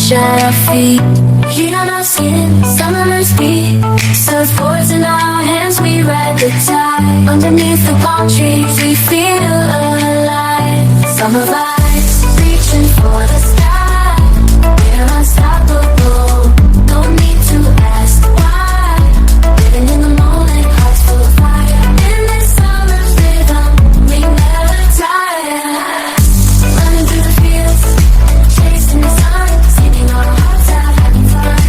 beach at our feet. Heat on our skin, summer's beat. Surfboards in our hands, we ride the tide. Underneath the palm trees, we feel alive. Summer vibes, reaching for the sky. We're unstoppable, no need to ask why. Living in the moment, hearts full of fire. In this summer's rhythm, we never tire. Running through the fields, chasing the sun, singing our hearts out, having fun.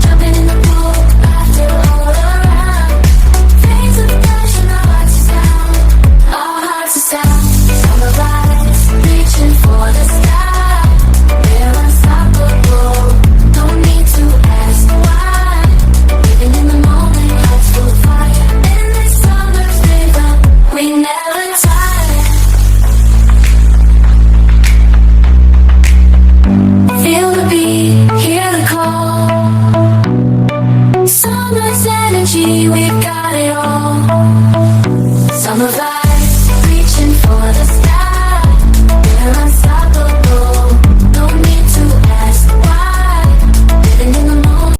Jumping in the pool, laughter all around. Fades of passion, our hearts are sound. Our hearts are sound. Summer vibes, reaching for the sky. We're unstoppable, no need to ask why. Living in the moment, hearts full of fire. In this summer's rhythm, we never tire. Feel the beat, hear the call. Summer's energy, we've got it all. Summer vibes, reaching for the sky. We're unstoppable, no need to ask why. Living in the moment.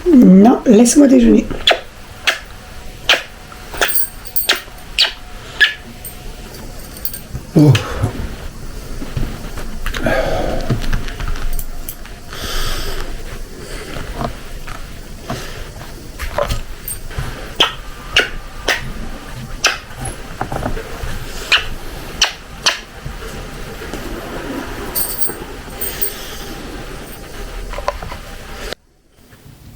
Non, laisse-moi déjeuner. Oh.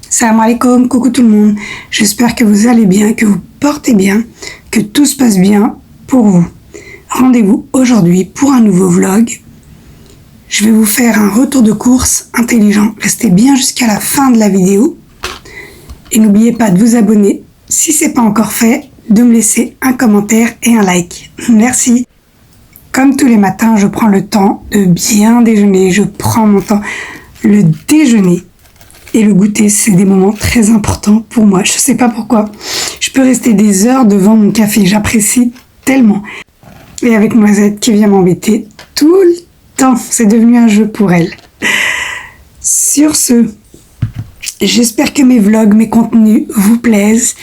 Salam alaikum, coucou tout le monde. J'espère que vous allez bien, que vous portez bien, que tout se passe bien pour vous. Rendez-vous aujourd'hui pour un nouveau vlog. Je vais vous faire un retour de course intelligent. Restez bien jusqu'à la fin de la vidéo. Et n'oubliez pas de vous abonner si ce n'est pas encore fait, de me laisser un commentaire et un like. Merci. Comme tous les matins, je prends le temps de bien déjeuner. Je prends mon temps. Le déjeuner et le goûter, c'est des moments très importants pour moi. Je sais pas pourquoi. Je peux rester des heures devant mon café. J'apprécie tellement. Et avec Noisette qui vient m'embêter tout le temps. C'est devenu un jeu pour elle. Sur ce, j'espère que mes vlogs, mes contenus vous plaisent.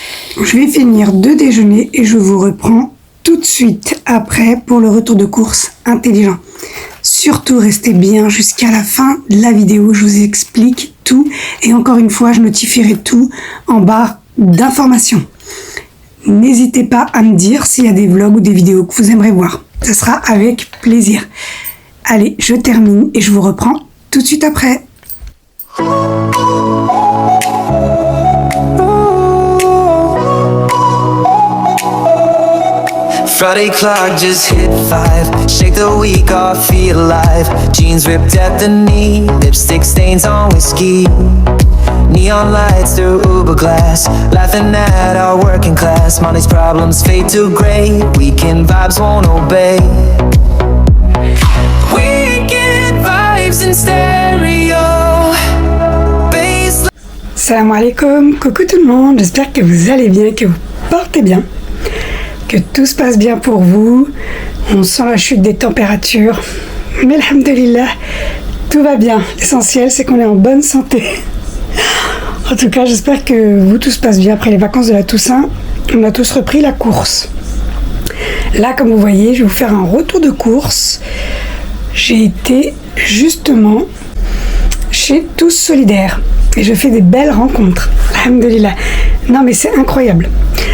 Je vais finir de déjeuner et je vous reprends tout de suite après pour le retour de course intelligent. Surtout, restez bien jusqu'à la fin de la vidéo. Je vous explique tout. Et encore une fois, je notifierai tout en barre d'informations. N'hésitez pas à me dire s'il y a des vlogs ou des vidéos que vous aimeriez voir. Ce sera avec plaisir. Allez, je termine et je vous reprends tout de suite après. Friday clock just hit 5. Shake the week off, feel alive. Jeans ripped at the knee, lipstick stains on whiskey. Neon lights through Uber glass, laughing at our working class. Money's problems fade to gray, weekend vibes won't obey. Weekend vibes in stereo. Salam alaikum, coucou tout le monde. J'espère que vous allez bien, que vous portez bien, que tout se passe bien pour vous. On sent la chute des températures, mais alhamdoulilah, tout va bien. L'essentiel, c'est qu'on est en bonne santé. En tout cas, j'espère que vous, tout se passe bien. Après les vacances de la Toussaint, on a tous repris la course. Là, comme vous voyez, je vais vous faire un retour de course. J'ai été justement chez Tous Solidaires et je fais des belles rencontres. Alhamdoulilah. Non, mais c'est incroyable.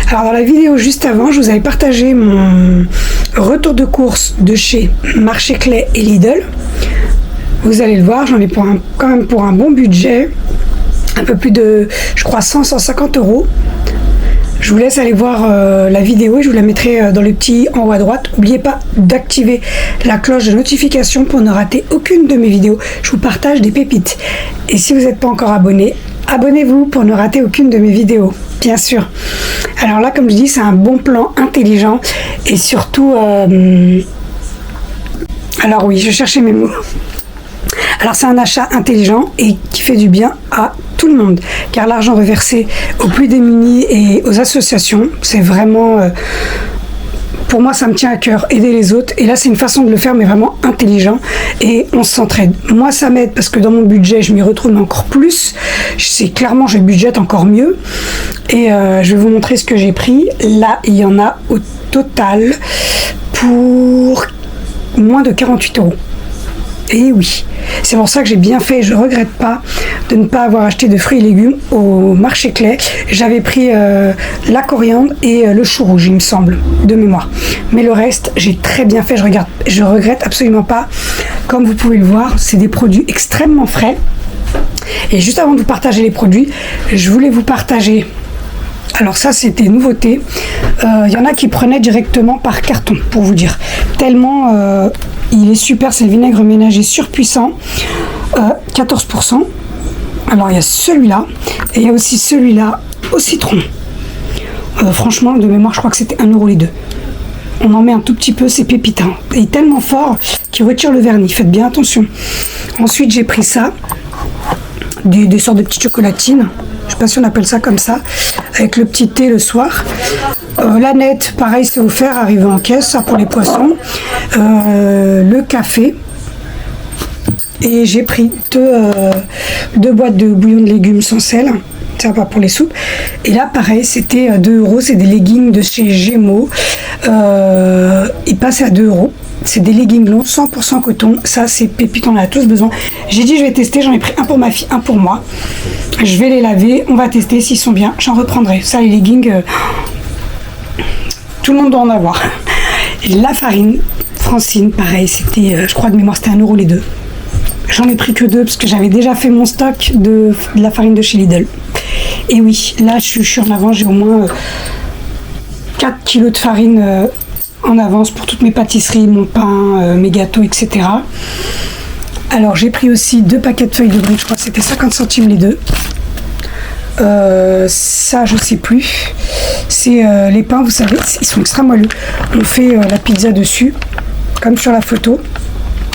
Alors dans la vidéo juste avant, je vous avais partagé mon retour de course de chez Marché Clé et Lidl. Vous allez le voir, j'en ai quand même pour un bon budget. Un peu plus de, je crois, 100-150 €. Je vous laisse aller voir la vidéo et je vous la mettrai dans le petit en haut à droite. N'oubliez pas d'activer la cloche de notification pour ne rater aucune de mes vidéos. Je vous partage des pépites. Et si vous n'êtes pas encore abonné, abonnez-vous pour ne rater aucune de mes vidéos, bien sûr. Alors là, comme je dis, c'est un bon plan intelligent et surtout... Alors oui, je cherchais mes mots. Alors c'est un achat intelligent et qui fait du bien à tout le monde, car l'argent reversé aux plus démunis et aux associations, c'est vraiment... pour moi, ça me tient à cœur, aider les autres. Et là, c'est une façon de le faire, mais vraiment intelligent. Et on s'entraide. Moi, ça m'aide parce que dans mon budget, je m'y retrouve encore plus. C'est clairement, je budgète encore mieux. Et je vais vous montrer ce que j'ai pris. Là, il y en a au total pour moins de 48 €. Et oui, c'est pour ça que j'ai bien fait. Je regrette pas de ne pas avoir acheté de fruits et légumes au marché Clay. J'avais pris la coriandre et le chou rouge, il me semble, de mémoire. Mais le reste, j'ai très bien fait. Je regrette absolument pas. Comme vous pouvez le voir, c'est des produits extrêmement frais. Et juste avant de vous partager les produits, je voulais vous partager... Alors ça, c'était nouveauté. Il y en a qui prenaient directement par carton, pour vous dire. Tellement il est super, c'est le vinaigre ménager surpuissant. 14%. Alors il y a celui-là. Et il y a aussi celui-là au citron. Franchement, de mémoire, je crois que c'était 1 € les deux. On en met un tout petit peu, c'est pépitant. Il est tellement fort qu'il retire le vernis. Faites bien attention. Ensuite, j'ai pris ça. Des sortes de petites chocolatines. Je sais pas si on appelle ça comme ça, avec le petit thé le soir. La nette, pareil, c'est offert, arrivé en caisse, ça pour les poissons. Le café. Et j'ai pris deux boîtes de bouillon de légumes sans sel. Ça va pour les soupes. Et là, pareil, c'était 2 €. C'est des leggings de chez Gémeaux. Ils passaient à 2 €. C'est des leggings longs, 100% coton. Ça, c'est pépite, on en a tous besoin. J'ai dit, je vais tester. J'en ai pris un pour ma fille, un pour moi. Je vais les laver. On va tester s'ils sont bien. J'en reprendrai. Ça, les leggings, tout le monde doit en avoir. Et la farine, Francine, pareil. C'était, je crois de mémoire, c'était 1 € les deux. J'en ai pris que 2 parce que j'avais déjà fait mon stock de la farine de chez Lidl. Et oui, là, je suis en avance. J'ai au moins 4 kilos de farine en avance pour toutes mes pâtisseries, mon pain, mes gâteaux, etc. Alors j'ai pris aussi 2 paquets de feuilles de briques, je crois que c'était 50 centimes les deux. Ça je sais plus. C'est les pains, vous savez, ils sont extra moelleux. On fait la pizza dessus, comme sur la photo.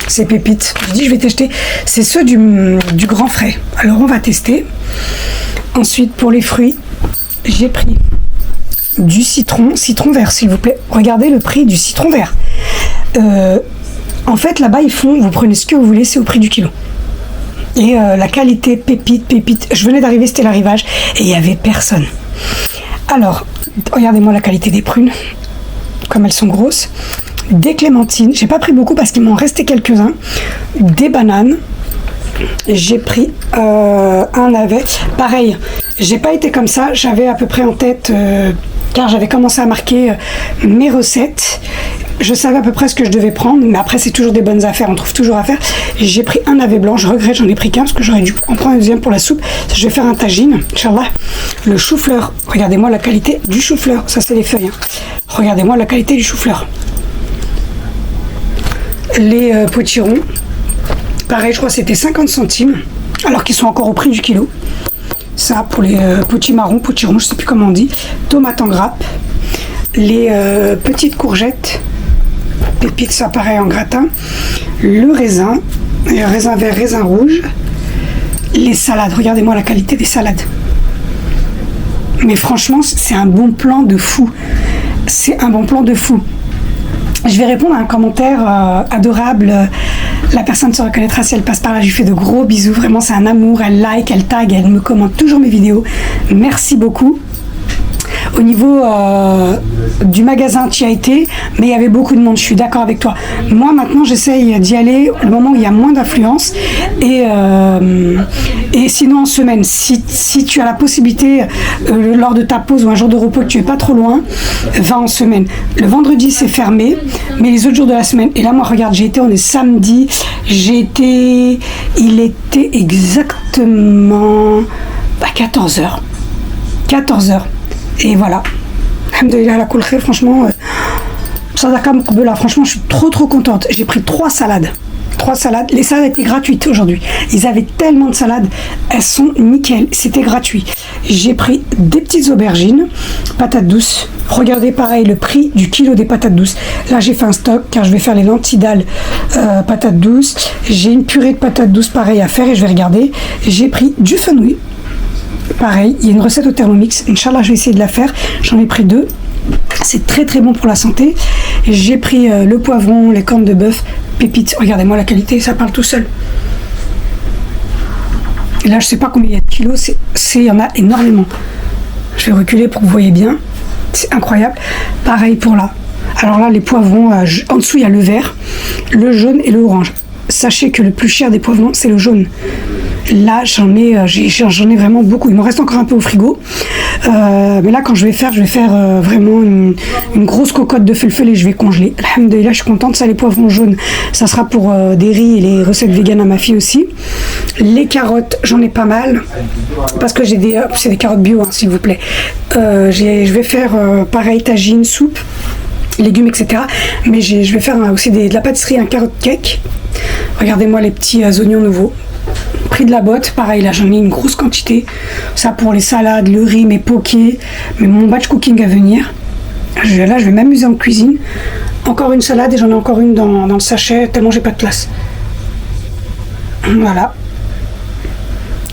C'est pépite. Je dis je vais tester. C'est ceux du grand frais. Alors on va tester. Ensuite pour les fruits, j'ai pris du citron vert s'il vous plaît. Regardez le prix du citron vert. En fait là-bas ils font, vous prenez ce que vous voulez, c'est au prix du kilo. Et la qualité pépite. Je venais d'arriver, c'était l'arrivage et il n'y avait personne. Alors, regardez-moi la qualité des prunes, comme elles sont grosses. Des clémentines, j'ai pas pris beaucoup parce qu'il m'en restait quelques-uns. Des bananes. J'ai pris un navet. Pareil, j'ai pas été comme ça, j'avais à peu près en tête, car j'avais commencé à marquer mes recettes. Je savais à peu près ce que je devais prendre, mais après c'est toujours des bonnes affaires, on trouve toujours à faire. J'ai pris un navet blanc, je regrette, j'en ai pris qu'un parce que j'aurais dû en prendre un deuxième pour la soupe. Je vais faire un tagine, Inch'Allah. Le chou-fleur, regardez-moi la qualité du chou-fleur, ça c'est les feuilles. Hein. Regardez-moi la qualité du chou-fleur. Les potirons, pareil, je crois que c'était 50 centimes, alors qu'ils sont encore au prix du kilo. Ça pour les potirons, je sais plus comment on dit. Tomates en grappe. Les petites courgettes, pépites, ça pareil en gratin. Le raisin vert, raisin rouge. Les salades, regardez-moi la qualité des salades. Mais franchement, c'est un bon plan de fou. C'est un bon plan de fou. Je vais répondre à un commentaire adorable. La personne se reconnaîtra si elle passe par là. Je lui fais de gros bisous. Vraiment, c'est un amour. Elle like, elle tag, elle me commente toujours mes vidéos. Merci beaucoup. Au niveau du magasin, tu y as été, mais il y avait beaucoup de monde, je suis d'accord avec toi. Moi, maintenant, j'essaye d'y aller au moment où il y a moins d'influence. Et sinon, en semaine, si tu as la possibilité, lors de ta pause ou un jour de repos, que tu n'es pas trop loin, va en semaine. Le vendredi, c'est fermé, mais les autres jours de la semaine. Et là, moi, regarde, on est samedi, il était exactement à 14h. 14h. Et voilà. Alhamdoulilah, la cool khir, franchement, Sadaka Mqbela, franchement, je suis trop contente. J'ai pris 3 salades. 3 salades. Les salades étaient gratuites aujourd'hui. Ils avaient tellement de salades, elles sont nickel. C'était gratuit. J'ai pris des petites aubergines, patates douces. Regardez pareil le prix du kilo des patates douces. Là j'ai fait un stock car je vais faire les lentilles dalle patates douces. J'ai une purée de patates douces pareil à faire et je vais regarder. J'ai pris du fenouil. Pareil, il y a une recette au Thermomix. Inch'Allah, je vais essayer de la faire. J'en ai pris 2. C'est très très bon pour la santé. J'ai pris le poivron, les cornes de bœuf, pépites. Regardez-moi la qualité, ça parle tout seul. Et là, je sais pas combien il y a de kilos. Il y en a énormément. Je vais reculer pour que vous voyez bien. C'est incroyable. Pareil pour là. Alors là, les poivrons, en dessous, il y a le vert, le jaune et le orange. Sachez que le plus cher des poivrons, c'est le jaune. Là, j'en ai vraiment beaucoup. Il m'en reste encore un peu au frigo. Mais là, quand je vais faire vraiment une grosse cocotte de felfel et je vais congeler. Alhamdoulilah, je suis contente. Ça, les poivrons jaunes, ça sera pour des riz et les recettes véganes à ma fille aussi. Les carottes, j'en ai pas mal. Parce que c'est des carottes bio, hein, s'il vous plaît. Je vais faire pareil, tagine, soupe, légumes, etc. Mais je vais faire aussi de la pâtisserie, un carotte cake. Regardez-moi les petits oignons nouveaux. Prix de la botte, pareil, là j'en ai une grosse quantité. Ça pour les salades, le riz, mes pokés, mais mon batch cooking à venir. Là je vais m'amuser en cuisine. Encore une salade et j'en ai encore une dans le sachet, tellement j'ai pas de place. Voilà.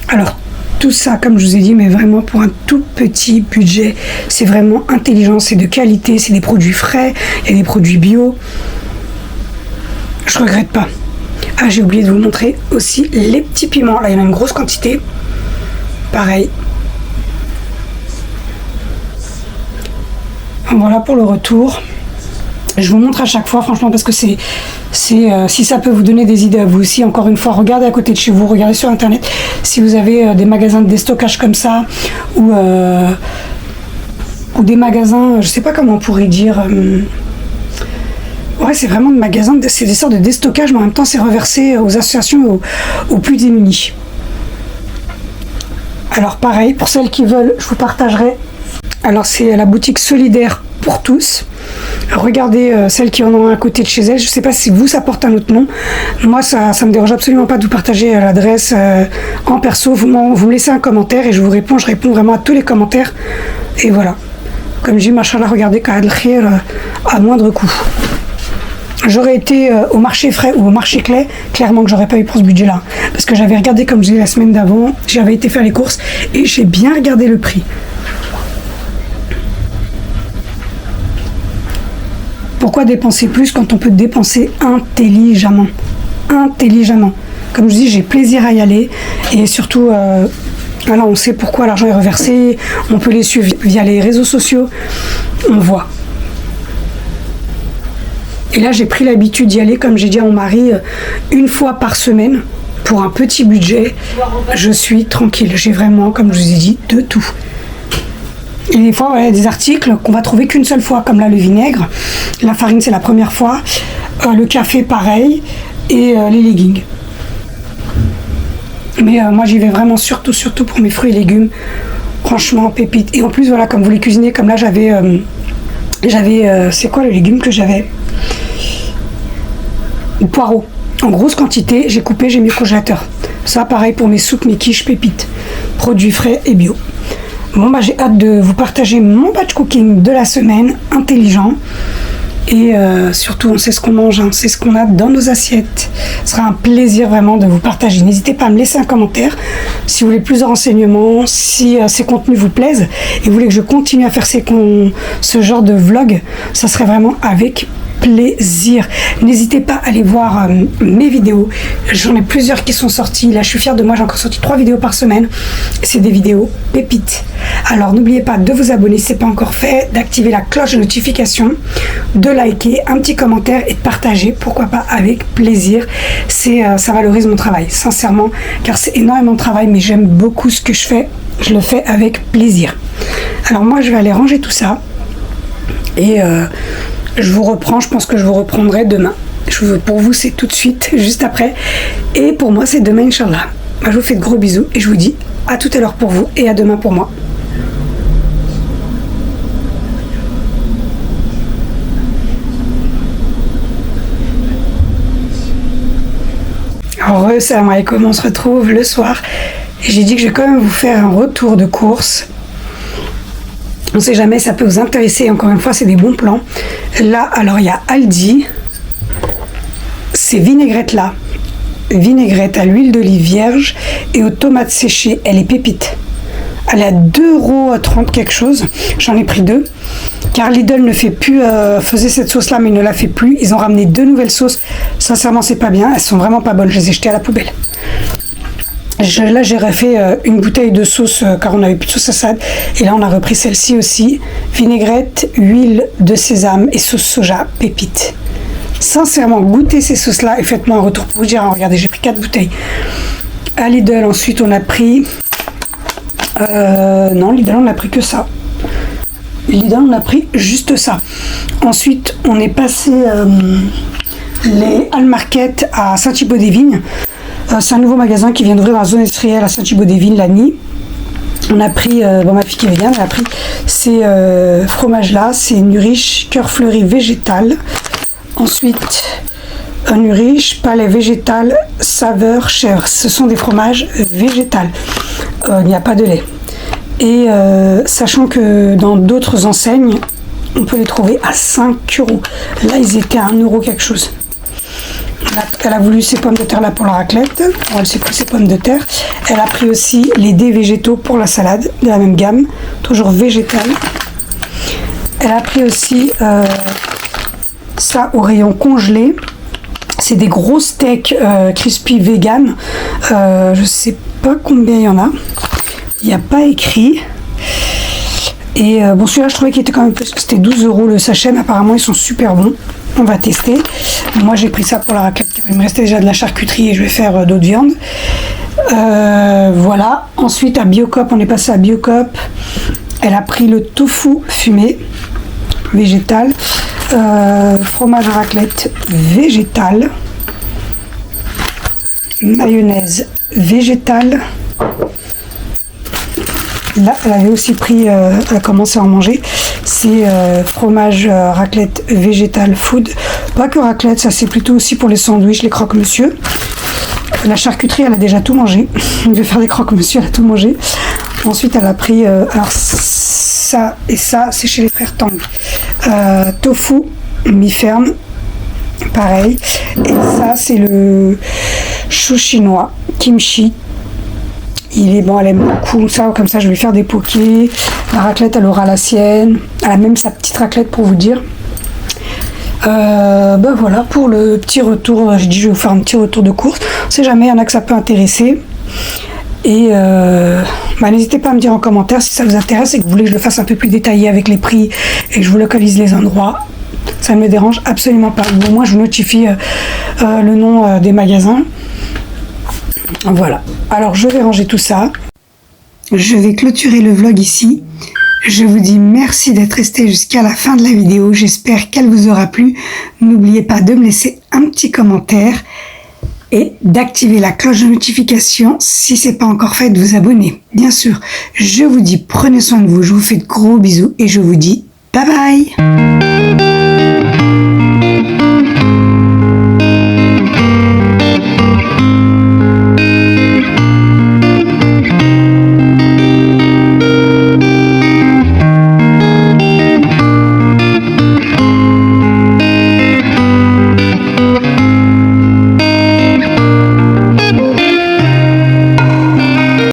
Alors, tout ça, comme je vous ai dit, mais vraiment pour un tout petit budget. C'est vraiment intelligent, c'est de qualité, c'est des produits frais, il y a des produits bio. Je regrette pas. Ah, j'ai oublié de vous montrer aussi les petits piments. Là, il y en a une grosse quantité. Pareil. Voilà pour le retour. Je vous montre à chaque fois, franchement, parce que si ça peut vous donner des idées à vous aussi, encore une fois, regardez à côté de chez vous, regardez sur Internet. Si vous avez des magasins de déstockage comme ça, ou des magasins, je sais pas comment on pourrait dire... Ouais, c'est vraiment des magasins, c'est des sortes de déstockage, mais en même temps, c'est reversé aux associations, aux plus démunis. Alors, pareil, pour celles qui veulent, je vous partagerai. Alors, c'est la boutique solidaire pour tous. Regardez celles qui en ont un à côté de chez elles. Je ne sais pas si vous, ça porte un autre nom. Moi, ça me dérange absolument pas de vous partager l'adresse en perso. Vous me laissez un commentaire et je vous réponds. Je réponds vraiment à tous les commentaires. Et voilà. Comme je dis, machallah, regardez, Kaad al-Khir à moindre coût. J'aurais été au marché frais ou au marché clé, clairement que j'aurais pas eu pour ce budget-là. Parce que j'avais regardé, comme je disais la semaine d'avant, j'avais été faire les courses et j'ai bien regardé le prix. Pourquoi dépenser plus quand on peut dépenser intelligemment? Intelligemment. Comme je dis, j'ai plaisir à y aller et surtout, voilà, on sait pourquoi l'argent est reversé, on peut les suivre via les réseaux sociaux, on voit. Et là, j'ai pris l'habitude d'y aller, comme j'ai dit à mon mari, une fois par semaine, pour un petit budget. Je suis tranquille. J'ai vraiment, comme je vous ai dit, de tout. Et des fois, ouais, des articles qu'on va trouver qu'une seule fois, comme là, le vinaigre. La farine, c'est la première fois. Le café, pareil. Et les leggings. Mais moi, j'y vais vraiment surtout pour mes fruits et légumes. Franchement, pépite. Et en plus, voilà, comme vous les cuisinez, comme là, j'avais c'est quoi le légume que j'avais? Poireaux en grosse quantité, j'ai coupé, j'ai mis au congélateur. Ça pareil pour mes soupes, mes quiches, pépites, produits frais et bio. Bon bah j'ai hâte de vous partager mon batch cooking de la semaine, intelligent. Et surtout on sait ce qu'on mange, hein, c'est ce qu'on a dans nos assiettes. Ce sera un plaisir vraiment de vous partager. N'hésitez pas à me laisser un commentaire si vous voulez plus de renseignements, si ces contenus vous plaisent et vous voulez que je continue à faire ce genre de vlog, ça serait vraiment avec plaisir. N'hésitez pas à aller voir mes vidéos. J'en ai plusieurs qui sont sorties. Là, je suis fière de moi. J'ai encore sorti 3 vidéos par semaine. C'est des vidéos pépites. Alors, n'oubliez pas de vous abonner si ce n'est pas encore fait, d'activer la cloche de notification, de liker, un petit commentaire et de partager. Pourquoi pas avec plaisir. Ça valorise mon travail, sincèrement, car c'est énormément de travail, mais j'aime beaucoup ce que je fais. Je le fais avec plaisir. Alors, moi, je vais aller ranger tout ça. Et je vous reprends, je pense que je vous reprendrai demain. Pour vous, c'est tout de suite, juste après. Et pour moi, c'est demain, Inch'Allah. Je vous fais de gros bisous et je vous dis à tout à l'heure pour vous et à demain pour moi. Salam alaikum, on se retrouve le soir. Et j'ai dit que je vais quand même vous faire un retour de course. On sait jamais, ça peut vous intéresser. Encore une fois, c'est des bons plans. Là, alors il y a Aldi. Ces vinaigrettes là. Vinaigrette à l'huile d'olive vierge et aux tomates séchées. Elle est pépite. Elle est à 2,30 € quelque chose. J'en ai pris 2. Car Lidl ne fait plus, faisait cette sauce là mais il ne la fait plus. Ils ont ramené 2 nouvelles sauces. Sincèrement c'est pas bien. Elles sont vraiment pas bonnes. Je les ai jetées à la poubelle. Là j'ai refait une bouteille de sauce car on n'avait plus de sauce à salade. Et là on a repris celle-ci aussi. Vinaigrette, huile de sésame et sauce soja pépite. Sincèrement goûtez ces sauces là et faites-moi un retour pour vous dire. Hein, regardez j'ai pris 4 bouteilles. À Lidl ensuite on a pris... non Lidl on n'a pris que ça. Lidl on a pris juste ça. Ensuite on est passé les Halles Market à Saint-Thibaud-des-Vignes. C'est un nouveau magasin qui vient d'ouvrir dans la zone industrielle à Saint-Thibaud-des-Vignes la nuit. On a pris, bon ma fille qui est végane, elle a pris ces fromages là, c'est Nurish cœur fleuri végétal. Ensuite un Nurish palais végétal saveur chèvre. Ce sont des fromages végétals. Il n'y a pas de lait. Et sachant que dans d'autres enseignes, on peut les trouver à 5 €. Là, ils étaient à 1 € quelque chose. Elle a voulu ses pommes de terre là pour la raclette. Bon, elle s'est pris ses pommes de terre. Elle a pris aussi les dés végétaux pour la salade, de la même gamme, toujours végétal. Elle a pris aussi ça au rayon congelé. C'est des gros steaks crispy vegan. Je sais pas combien il y en a. Il n'y a pas écrit. Et bon, celui-là, je trouvais qu'il était quand même plus. C'était 12 € le sachet, mais apparemment, ils sont super bons. On va tester. Moi, j'ai pris ça pour la raclette. Il me restait déjà de la charcuterie et je vais faire d'autres viandes. Voilà. Ensuite, à Biocop, on est passé à Biocop. Elle a pris le tofu fumé végétal. Fromage à raclette végétal. Mayonnaise végétale. Là, elle avait aussi pris, elle a commencé à en manger, c'est fromage raclette végétal food. Pas que raclette, ça c'est plutôt aussi pour les sandwichs, les croque-monsieur. La charcuterie, elle a déjà tout mangé. Je vais faire des croque-monsieur, elle a tout mangé. Ensuite, elle a pris, alors ça et ça, c'est chez les frères Tang. Tofu mi-ferme, pareil. Et ça, c'est le chou chinois, kimchi. Il est bon, elle aime beaucoup ça, comme ça je vais lui faire des pokés. La raclette, elle aura la sienne. Elle a même sa petite raclette pour vous dire. Ben voilà pour le petit retour. J'ai dit je vais vous faire un petit retour de course. On sait jamais, il y en a que ça peut intéresser. Et n'hésitez pas à me dire en commentaire si ça vous intéresse et que vous voulez que je le fasse un peu plus détaillé avec les prix et que je vous localise les endroits. Ça ne me dérange absolument pas. Bon, moi je vous notifie le nom des magasins. Voilà, alors je vais ranger tout ça. Je vais clôturer le vlog ici. Je vous dis merci d'être resté jusqu'à la fin de la vidéo. J'espère qu'elle vous aura plu. N'oubliez pas de me laisser un petit commentaire et d'activer la cloche de notification si ce n'est pas encore fait, de vous abonner. Bien sûr, je vous dis prenez soin de vous. Je vous fais de gros bisous et je vous dis bye bye.